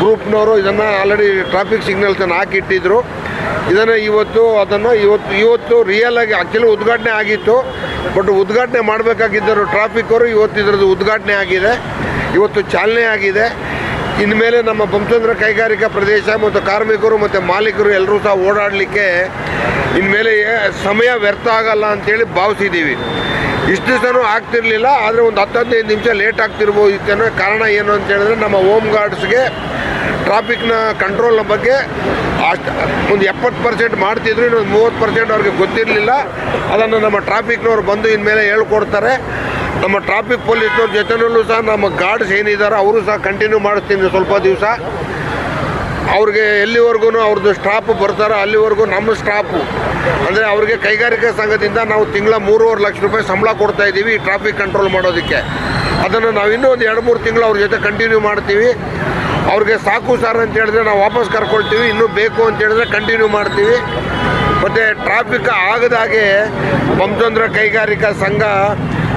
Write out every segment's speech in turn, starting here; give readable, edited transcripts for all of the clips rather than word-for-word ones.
ಗ್ರೂಪ್ನವರು ಇದನ್ನು already traffic ಸಿಗ್ನಲ್ಸನ್ನು ಹಾಕಿಟ್ಟಿದ್ರು. ಇದನ್ನು ಇವತ್ತು ರಿಯಲ್ ಆಗಿ ಆ್ಯಕ್ಚುಲಿ ಉದ್ಘಾಟನೆ ಆಗಿತ್ತು. ಬಟ್ ಉದ್ಘಾಟನೆ ಮಾಡಬೇಕಾಗಿದ್ದರು ಟ್ರಾಫಿಕ್ ಅವರು. ಇವತ್ತು ಇದರದ್ದು ಉದ್ಘಾಟನೆ ಆಗಿದೆ, ಇವತ್ತು ಚಾಲನೆ ಆಗಿದೆ. ಇನ್ಮೇಲೆ ನಮ್ಮ ಬೊಮ್ಮಸಂದ್ರ ಕೈಗಾರಿಕಾ ಪ್ರದೇಶ ಮತ್ತು ಕಾರ್ಮಿಕರು ಮತ್ತು ಮಾಲೀಕರು ಎಲ್ಲರೂ ಸಹ ಓಡಾಡಲಿಕ್ಕೆ ಇನ್ಮೇಲೆ ಸಮಯ ವ್ಯರ್ಥ ಆಗಲ್ಲ ಅಂತೇಳಿ ಭಾವಿಸಿದ್ದೀವಿ. ಇಷ್ಟು ದಿವಸನೂ ಆಗ್ತಿರಲಿಲ್ಲ, ಆದರೆ ಒಂದು 10-15 ನಿಮಿಷ ಲೇಟ್ ಆಗ್ತಿರ್ಬೋದು. ಇದಕ್ಕೆ ಕಾರಣ ಏನು ಅಂತ ಹೇಳಿದ್ರೆ ನಮ್ಮ ಹೋಮ್ ಗಾರ್ಡ್ಸ್ಗೆ ಟ್ರಾಫಿಕ್ನ ಕಂಟ್ರೋಲ್ನ ಬಗ್ಗೆ ಅಷ್ಟು ಒಂದು 70% ಮಾಡ್ತಿದ್ರು, ಇನ್ನೊಂದು 30% ಅವ್ರಿಗೆ ಗೊತ್ತಿರಲಿಲ್ಲ. ಅದನ್ನು ನಮ್ಮ ಟ್ರಾಫಿಕ್ನವ್ರು ಬಂದು ಇನ್ಮೇಲೆ ಹೇಳ್ಕೊಡ್ತಾರೆ. ನಮ್ಮ ಟ್ರಾಫಿಕ್ ಪೊಲೀಸ್ನವ್ರ ಜೊತೆನಲ್ಲೂ ಸಹ ನಮ್ಮ ಗಾರ್ಡ್ಸ್ ಏನಿದ್ದಾರೆ ಅವರು ಸಹ ಕಂಟಿನ್ಯೂ ಮಾಡಿಸ್ತೀನಿ ಸ್ವಲ್ಪ ದಿವಸ. ಅವ್ರಿಗೆ ಎಲ್ಲಿವರೆಗೂ ಅವ್ರದ್ದು ಸ್ಟಾಪ್ ಬರ್ತಾರೋ ಅಲ್ಲಿವರೆಗೂ ನಮ್ಮ ಸ್ಟಾಪು ಅಂದರೆ ಅವ್ರಿಗೆ ಕೈಗಾರಿಕಾ ಸಂಘದಿಂದ ನಾವು ತಿಂಗಳ 3.5 ಲಕ್ಷ ರೂಪಾಯಿ ಸಂಬಳ ಕೊಡ್ತಾಯಿದ್ದೀವಿ ಈ ಟ್ರಾಫಿಕ್ ಕಂಟ್ರೋಲ್ ಮಾಡೋದಕ್ಕೆ. ಅದನ್ನು ನಾವು ಇನ್ನೂ ಒಂದು 2-3 ತಿಂಗಳು ಅವ್ರ ಜೊತೆ ಕಂಟಿನ್ಯೂ ಮಾಡ್ತೀವಿ. ಅವ್ರಿಗೆ ಸಾಕು ಸರ್ ಅಂತ ಹೇಳಿದ್ರೆ ನಾವು ವಾಪಸ್ ಕರ್ಕೊಳ್ತೀವಿ, ಇನ್ನೂ ಬೇಕು ಅಂತ ಹೇಳಿದ್ರೆ ಕಂಟಿನ್ಯೂ ಮಾಡ್ತೀವಿ. ಮತ್ತು ಟ್ರಾಫಿಕ್ ಆಗದಾಗೆ ಬೊಮ್ಮಸಂದ್ರ ಕೈಗಾರಿಕಾ ಸಂಘ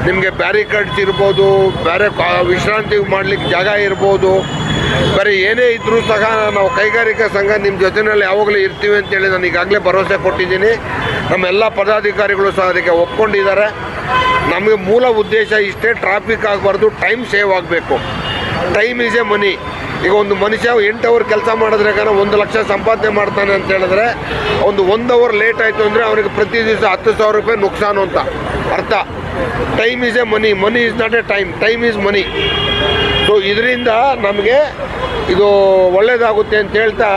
ನಿಮಗೆ ಬ್ಯಾರಿಕೇಡ್ಸ್ ಇರ್ಬೋದು, ಬೇರೆ ವಿಶ್ರಾಂತಿ ಮಾಡಲಿಕ್ಕೆ ಜಾಗ ಇರ್ಬೋದು, ಬೇರೆ ಏನೇ ಇದ್ದರೂ ಸಹ ನಾವು ಕೈಗಾರಿಕಾ ಸಂಘ ನಿಮ್ಮ ಜೊತೆಯಲ್ಲಿ ಯಾವಾಗಲೂ ಇರ್ತೀವಿ ಅಂತೇಳಿ ನಾನು ಈಗಾಗಲೇ ಭರವಸೆ ಕೊಟ್ಟಿದ್ದೀನಿ. ನಮ್ಮೆಲ್ಲ ಪದಾಧಿಕಾರಿಗಳು ಸಹ ಅದಕ್ಕೆ ಒಪ್ಕೊಂಡಿದ್ದಾರೆ. ನಮಗೆ ಮೂಲ ಉದ್ದೇಶ ಇಷ್ಟೇ, ಟ್ರಾಫಿಕ್ ಆಗಬಾರ್ದು, ಟೈಮ್ ಸೇವ್ ಆಗಬೇಕು. ಟೈಮ್ ಈಸ್ ಎ ಮನಿ. ಈಗ ಒಂದು ಮನುಷ್ಯ 8 ಅವರ್ ಕೆಲಸ ಮಾಡಿದ್ರೆ 1 ಲಕ್ಷ ಸಂಪಾದನೆ ಮಾಡ್ತಾನೆ ಅಂತ ಹೇಳಿದ್ರೆ ಒಂದು 1 ಅವರ್ ಲೇಟ್ ಆಯಿತು ಅಂದರೆ ಅವನಿಗೆ ಪ್ರತಿ ದಿವಸ 10,000 ರೂಪಾಯಿ ನುಕ್ಸಾನು ಅಂತ ಅರ್ಥ. Time is A money, money is not A time, time is money. So ಇದರಿಂದ ನಮಗೆ ಇದು ಒಳ್ಳೆಯದಾಗುತ್ತೆ ಅಂತ ಹೇಳ್ತಾ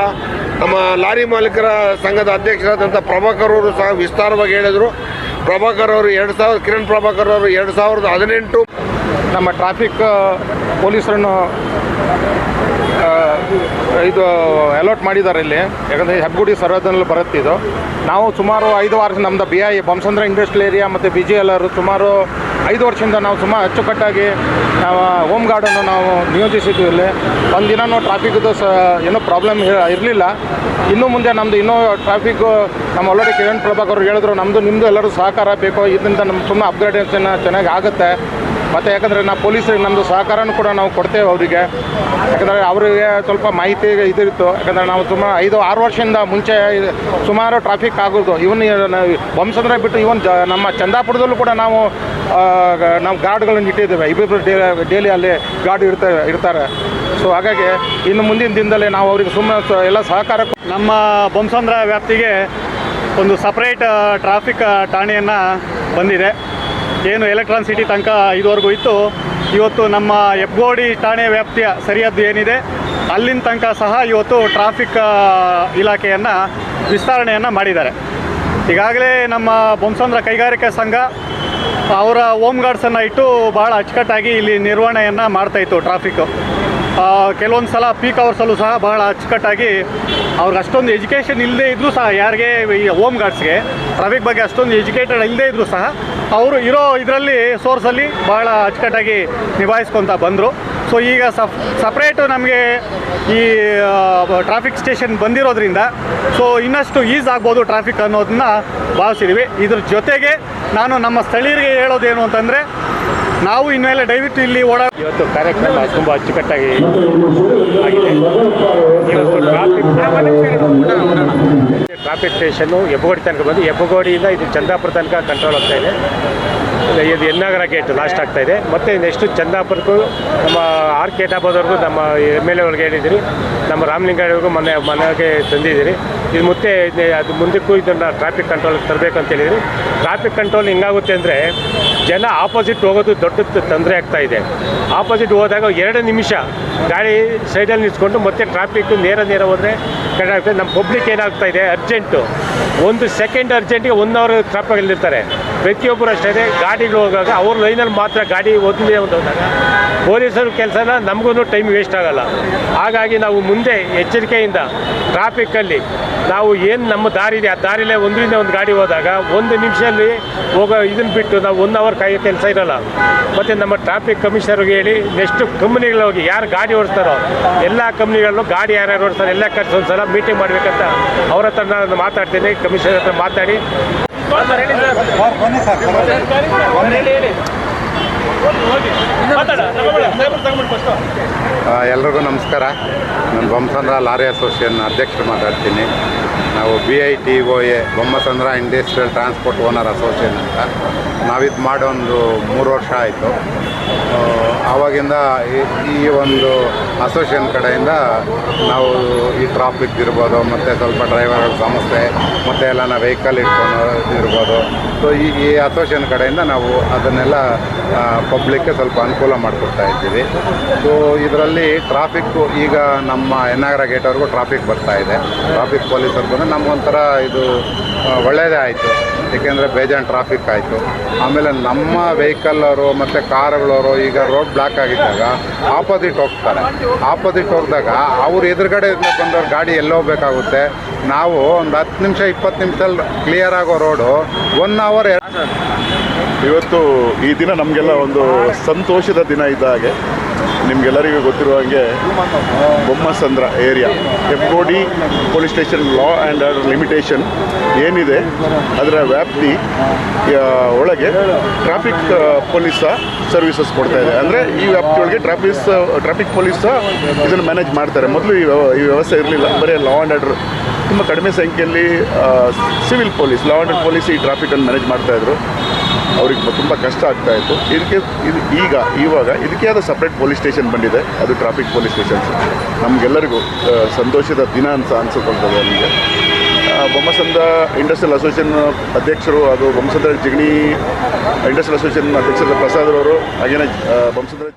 ನಮ್ಮ ಲಾರಿ ಮಾಲೀಕರ ಸಂಘದ ಅಧ್ಯಕ್ಷರಾದಂಥ ಪ್ರಭಾಕರ್ ಅವರು ಸಹ ವಿಸ್ತಾರವಾಗಿ ಹೇಳಿದರು. ಪ್ರಭಾಕರ್ ಅವರು ಕಿರಣ್ ಪ್ರಭಾಕರ್ ಅವರು 2018 ನಮ್ಮ ಟ್ರಾಫಿಕ್ ಪೊಲೀಸರನ್ನು ಇದು ಅಲಾಟ್ ಮಾಡಿದ್ದಾರೆ ಇಲ್ಲಿ. ಯಾಕಂದರೆ ಹೆಬ್ಬಗುಡಿ ಸರ್ವದಲ್ಲಿ ಬರುತ್ತಿದ್ದು ನಾವು ಸುಮಾರು 5 ವರ್ಷ ನಮ್ಮದು BI ಬೊಮ್ಮಸಂದ್ರ ಇಂಡಸ್ಟ್ರಿಯಲ್ ಏರಿಯಾ ಮತ್ತು BGLR ಸುಮಾರು 5 ವರ್ಷದಿಂದ ನಾವು ಸುಮಾರು ಅಚ್ಚುಕಟ್ಟಾಗಿ ನಾವು ಹೋಮ್ ಗಾರ್ಡನ್ನು ನಾವು ನಿಯೋಜಿಸಿದ್ವಿ. ಇಲ್ಲಿ ಒಂದಿನೂ ಟ್ರಾಫಿಕ್ದು ಏನೋ ಪ್ರಾಬ್ಲಮ್ ಇರಲಿಲ್ಲ. ಇನ್ನು ಮುಂದೆ ನಮ್ಮದು ಇನ್ನೂ ಟ್ರಾಫಿಕ್ಕು ನಮ್ಮ ಆಲ್ರೆಡಿ ಕಿರಣ್ ಪ್ರಭಾಕರ್ ಹೇಳಿದ್ರು, ನಿಮ್ಮದು ಎಲ್ಲರೂ ಸಹಕಾರ ಬೇಕು, ಇದರಿಂದ ನಮ್ಮ ತುಂಬ ಅಪ್ಗ್ರೇಡೇಷನ್ ಚೆನ್ನಾಗಿ ಆಗುತ್ತೆ. ಮತ್ತು ಯಾಕಂದರೆ ನಾವು ಪೊಲೀಸರಿಗೆ ನಮ್ಮದು ಸಹಕಾರನೂ ಕೂಡ ನಾವು ಕೊಡ್ತೇವೆ ಅವರಿಗೆ. ಯಾಕಂದರೆ ಅವರಿಗೆ ಸ್ವಲ್ಪ ಮಾಹಿತಿ ಇದಿತ್ತು. ಯಾಕಂದರೆ ನಾವು ಸುಮಾರು 5-6 ವರ್ಷದಿಂದ ಮುಂಚೆ ಸುಮಾರು ಟ್ರಾಫಿಕ್ ಆಗೋದು. ಬೊಮ್ಮಸಂದ್ರ ಬಿಟ್ಟು ನಮ್ಮ ಚಂದಾಪುರದಲ್ಲೂ ಕೂಡ ನಾವು ಗಾರ್ಡ್ಗಳನ್ನು ಇಟ್ಟಿದ್ದೇವೆ. ಇಬ್ಬರು ಡೈಲಿ ಅಲ್ಲಿ ಗಾರ್ಡ್ ಇರ್ತಾರೆ. ಸೊ ಹಾಗಾಗಿ ಇನ್ನು ಮುಂದಿನ ದಿನದಲ್ಲಿ ನಾವು ಅವರಿಗೆ ಸುಮ್ಮನೆ ಎಲ್ಲ ಸಹಕಾರ. ನಮ್ಮ ಬೊಮ್ಮಸಂದ್ರ ವ್ಯಾಪ್ತಿಗೆ ಒಂದು ಸಪ್ರೇಟ್ ಟ್ರಾಫಿಕ್ ಠಾಣೆಯನ್ನು ಬಂದಿದೆ. ಏನು ಎಲೆಕ್ಟ್ರಾನ್ ಸಿಟಿ ತನಕ ಇದುವರೆಗೂ ಇತ್ತು, ಇವತ್ತು ನಮ್ಮ ಹೆಬ್ಬಗೋಡಿ ಠಾಣೆ ವ್ಯಾಪ್ತಿಯ ಸರಿಹದ್ದು ಏನಿದೆ ಅಲ್ಲಿನ ತನಕ ಸಹ ಇವತ್ತು ಟ್ರಾಫಿಕ್ ಇಲಾಖೆಯನ್ನು ವಿಸ್ತರಣೆಯನ್ನು ಮಾಡಿದ್ದಾರೆ. ಈಗಾಗಲೇ ನಮ್ಮ ಬೊಮ್ಮಸಂದ್ರ ಕೈಗಾರಿಕಾ ಸಂಘ ಅವರ ಹೋಮ್ ಗಾರ್ಡ್ಸನ್ನು ಇಟ್ಟು ಭಾಳ ಅಚ್ಚುಕಟ್ಟಾಗಿ ಇಲ್ಲಿ ನಿರ್ವಹಣೆಯನ್ನು ಮಾಡ್ತಾಯಿತ್ತು. ಟ್ರಾಫಿಕ್ಕು ಕೆಲವೊಂದು ಸಲ ಪೀಕ್ ಅವರ್ಸಲ್ಲೂ ಸಹ ಭಾಳ ಅಚ್ಚುಕಟ್ಟಾಗಿ ಅವ್ರಿಗೆ ಅಷ್ಟೊಂದು ಎಜುಕೇಷನ್ ಇಲ್ಲದೇ ಇದ್ದರೂ ಸಹ, ಯಾರಿಗೆ ಈ ಹೋಮ್ ಗಾರ್ಡ್ಸ್ಗೆ ಟ್ರಾಫಿಕ್ ಬಗ್ಗೆ ಅಷ್ಟೊಂದು ಎಜುಕೇಟೆಡ್ ಇಲ್ಲದೇ ಇದ್ದರೂ ಸಹ ಅವರು ಇರೋ ಇದರಲ್ಲಿ ಸೋರ್ಸಲ್ಲಿ ಭಾಳ ಅಚ್ಚುಕಟ್ಟಾಗಿ ನಿಭಾಯಿಸ್ಕೊತ ಬಂದರು. ಸೊ ಈಗ ಸಪ್ರೇಟು ನಮಗೆ ಈ ಟ್ರಾಫಿಕ್ ಸ್ಟೇಷನ್ ಬಂದಿರೋದ್ರಿಂದ ಸೊ ಇನ್ನಷ್ಟು ಈಸ್ ಆಗ್ಬೋದು ಟ್ರಾಫಿಕ್ ಅನ್ನೋದನ್ನ ಭಾವಿಸಿದ್ದೀವಿ. ಇದ್ರ ಜೊತೆಗೆ ನಾನು ನಮ್ಮ ಸ್ಥಳೀಯರಿಗೆ ಹೇಳೋದೇನು ಅಂತಂದರೆ, ನಾವು ಇನ್ಮೇಲೆ ದಯವಿಟ್ಟು ಇಲ್ಲಿ ಇವತ್ತು ಕಾರ್ಯಕ್ರಮ ತುಂಬ ಅಚ್ಚುಕಟ್ಟಾಗಿ ಆಗಿದೆ. ಟ್ರಾಫಿಕ್ ಸ್ಟೇಷನ್ನು ಹೆಬ್ಬಗೋಡಿ ತನಕ ಬಂದು ಹೆಬ್ಬಗೋಡಿಯಿಂದ ಇದು ಚಂದಾಪುರ ತನಕ ಕಂಟ್ರೋಲ್ ಆಗ್ತಾ ಇದೆ. ಇದು ಎನ್ನಾಗರ ಗೇಟ್ ಲಾಸ್ಟ್ ಆಗ್ತಾ ಇದೆ. ಮತ್ತು ನೆಕ್ಸ್ಟು ಚಂದಾಪುರಕ್ಕೂ ನಮ್ಮ RK ಡಾಬಾದವ್ರಿಗೂ ನಮ್ಮ MLA ಅವ್ರಿಗೆ ಹೇಳಿದ್ದೀರಿ, ನಮ್ಮ ರಾಮಲಿಂಗಯ್ಯವ್ರಿಗೂ ಮನೆಗೆ ತಂದಿದ್ದೀರಿ. ಇದು ಮತ್ತೆ ಅದು ಮುಂದಕ್ಕೂ ಇದನ್ನು ಟ್ರಾಫಿಕ್ ಕಂಟ್ರೋಲ್ಗೆ ತರಬೇಕು ಅಂತ ಹೇಳಿದ್ರಿ. ಟ್ರಾಫಿಕ್ ಕಂಟ್ರೋಲ್ ಹೆಂಗಾಗುತ್ತೆ ಅಂದರೆ, ಜನ ಆಪೋಸಿಟ್ ಹೋಗೋದು ದೊಡ್ಡ ತೊಂದರೆ ಆಗ್ತಾ ಇದೆ. ಆಪೋಸಿಟ್ ಹೋದಾಗ 2 ನಿಮಿಷ ಗಾಡಿ ಸೈಡಲ್ಲಿ ನಿಲ್ಸ್ಕೊಂಡು ಮತ್ತೆ ಟ್ರಾಫಿಕ್ ನೇರ ಹೋದರೆ ಕಡಿಮೆ ಆಗ್ತದೆ. ನಮ್ಮ ಪಬ್ಲಿಕ್ ಏನಾಗ್ತಾ ಇದೆ, ಅರ್ಜೆಂಟು 1 ಸೆಕೆಂಡ್ ಅರ್ಜೆಂಟಿಗೆ 1 ಅವರ್ ಟ್ರಾಫಿಕಲ್ಲಿರ್ತಾರೆ. ಪ್ರತಿಯೊಬ್ಬರು ಅಷ್ಟೇ ಗಾಡಿಗಳು ಹೋಗಾಗ ಅವ್ರ ಲೈನಲ್ಲಿ ಮಾತ್ರ ಗಾಡಿ ಒಂದೇ ಹೋದಾಗ ಪೊಲೀಸರ ಕೆಲಸನ ನಮಗೂ ಟೈಮ್ ವೇಸ್ಟ್ ಆಗೋಲ್ಲ. ಹಾಗಾಗಿ ನಾವು ಮುಂದೆ ಎಚ್ಚರಿಕೆಯಿಂದ ಟ್ರಾಫಿಕ್ಕಲ್ಲಿ ನಾವು ಏನು ನಮ್ಮ ದಾರಿ ಇದೆ ಆ ದಾರಿಲೇ ಒಂದರಿಂದ ಒಂದು ಗಾಡಿ ಹೋದಾಗ 1 ನಿಮಿಷದಲ್ಲಿ ಹೋಗೋ ಇದನ್ನು ಬಿಟ್ಟು ನಾವು 1 ಅವರ್ ಕಾಯೋ ಕೆಲಸ ಇರೋಲ್ಲ. ಮತ್ತು ನಮ್ಮ ಟ್ರಾಫಿಕ್ ಕಮಿಷನರ್ಗೆ ಹೇಳಿ ನೆಕ್ಸ್ಟ್ ಕಂಪ್ನಿಗಳು ಹೋಗಿ ಯಾರು ಗಾಡಿ ಓಡಿಸ್ತಾರೋ ಎಲ್ಲ ಕಂಪ್ನಿಗಳಲ್ಲೂ ಗಾಡಿ ಯಾರ್ಯಾರು ಓಡಿಸ್ತಾರೆ ಎಲ್ಲ ಕಟ್ಸಿ ಒಂದು ಸಲ ಮೀಟಿಂಗ್ ಮಾಡಬೇಕಂತ ಅವ್ರ ಹತ್ರ ನಾನು ಮಾತಾಡ್ತೀನಿ. ಕಮಿಷನರ್ ಹತ್ರ ಮಾತಾಡಿ ಎಲ್ರಿಗೂ ನಮಸ್ಕಾರ. ನಾನು ಬೊಮ್ಮಸಂದ್ರ ಲಾರಿ ಅಸೋಸಿಯೇಷನ್ ಅಧ್ಯಕ್ಷರು ಮಾತಾಡ್ತೀನಿ. ನಾವು BITOA Bommasandra industrial transport owner association ಅಂತ ನಾವಿದು ಮಾಡೊಂದು 3 ವರ್ಷ ಆಯಿತು. ಆವಾಗಿಂದ ಈ ಒಂದು ಅಸೋಸಿಯೇಷನ್ ಕಡೆಯಿಂದ ನಾವು ಈ ಟ್ರಾಫಿಕ್ ಇರ್ಬೋದು, ಮತ್ತು ಸ್ವಲ್ಪ ಡ್ರೈವರ್ಗಳ ಸಮಸ್ಯೆ, ಮತ್ತು ಎಲ್ಲ ವೆಹಿಕಲ್ ಇಟ್ಕೊಂಡು ಇರ್ಬೋದು. ಸೊ ಈ ಅಸೋಸಿಯೇಷನ್ ಕಡೆಯಿಂದ ನಾವು ಅದನ್ನೆಲ್ಲ ಪಬ್ಲಿಕ್ಗೆ ಸ್ವಲ್ಪ ಅನುಕೂಲ ಮಾಡಿಕೊಡ್ತಾ ಇದ್ದೀವಿ. ಸೊ ಇದರಲ್ಲಿ ಟ್ರಾಫಿಕ್ಕು ಈಗ ನಮ್ಮ ಎನ್ನಾಗರ ಗೇಟ್ವರೆಗೂ ಟ್ರಾಫಿಕ್ ಬರ್ತಾ ಇದೆ. ಟ್ರಾಫಿಕ್ ಪೊಲೀಸರು ಬಂದು ನಮಗೊಂಥರ ಇದು ಒಳ್ಳೆಯದೇ ಆಯಿತು. ಏಕೆಂದರೆ ಬೇಜಾನ್ ಟ್ರಾಫಿಕ್ ಆಯಿತು. ಆಮೇಲೆ ನಮ್ಮ ವೆಹಿಕಲ್ಲವರು ಮತ್ತು ಕಾರುಗಳವರು ಈಗ ರೋಡ್ ಬ್ಲಾಕ್ ಆಗಿದ್ದಾಗ ಆಪೋಸಿಟ್ ಹೋಗ್ತಾರೆ. ಆಪೋಸಿಟ್ ಹೋಗಿದಾಗ ಅವ್ರು ಎದುರುಗಡೆಯಿಂದ ಬಂದವ್ರು ಗಾಡಿ ಎಲ್ಲೋಗ್ಬೇಕಾಗುತ್ತೆ. ನಾವು ಒಂದು 10 ನಿಮಿಷ 20 ನಿಮಿಷದಲ್ಲಿ ಕ್ಲಿಯರ್ ಆಗೋ ರೋಡು 1 ಅವರ್. ಇವತ್ತು ಈ ದಿನ ನಮಗೆಲ್ಲ ಒಂದು ಸಂತೋಷದ ದಿನ ಇದ್ದ ಹಾಗೆ. ನಿಮಗೆಲ್ಲರಿಗೂ ಗೊತ್ತಿರುವ ಹಾಗೆ Bommasandra area Hebbagodi police station law and order limitation ಏನಿದೆ ಅದರ ವ್ಯಾಪ್ತಿ ಒಳಗೆ ಟ್ರಾಫಿಕ್ ಪೊಲೀಸ ಸರ್ವಿಸಸ್ ಕೊಡ್ತಾ ಇದೆ. ಅಂದರೆ ಈ ವ್ಯಾಪ್ತಿಯೊಳಗೆ ಟ್ರಾಫಿಕ್ ಪೊಲೀಸ ಇದನ್ನು ಮ್ಯಾನೇಜ್ ಮಾಡ್ತಾರೆ. ಮೊದಲು ಈ ವ್ಯವಸ್ಥೆ ಇರಲಿಲ್ಲ. ಬರೀ ಲಾ ಆ್ಯಂಡ್ ಆರ್ಡರ್ ತುಂಬ ಕಡಿಮೆ ಸಂಖ್ಯೆಯಲ್ಲಿ civil police, law and order police ಈ ಟ್ರಾಫಿಕನ್ನು ಮ್ಯಾನೇಜ್ ಮಾಡ್ತಾಯಿದ್ರು. ಅವ್ರಿಗೆ ತುಂಬ ಕಷ್ಟ ಆಗ್ತಾಯಿತ್ತು. ಇವಾಗ ಇದಕ್ಕೆ ಆದ ಸಪ್ರೇಟ್ ಪೊಲೀಸ್ ಸ್ಟೇಷನ್ ಬಂದಿದೆ. ಅದು ಟ್ರಾಫಿಕ್ ಪೊಲೀಸ್ ಸ್ಟೇಷನ್ಸ್. ನಮಗೆಲ್ಲರಿಗೂ ಸಂತೋಷದ ದಿನ ಅಂತ ಅನಿಸಿಕೊಳ್ತದೆ ನಮಗೆ. ಬೊಮ್ಮಸಂದ್ರ ಇಂಡಸ್ಟ್ರಿಯಲ್ ಅಸೋಸಿಯೇಷನ್ ಅಧ್ಯಕ್ಷರು, ಅದು ಬೊಮ್ಮಸಂದ್ರ ಜಿಗಣಿ ಇಂಡಸ್ಟ್ರಿಯಲ್ ಅಸೋಸಿಯೇಷನ್ ಅಧ್ಯಕ್ಷರಾದ ಪ್ರಸಾದ್ ಅವರು, ಹಾಗೆಯೇ ಬೊಮ್ಮಸಂದ್ರ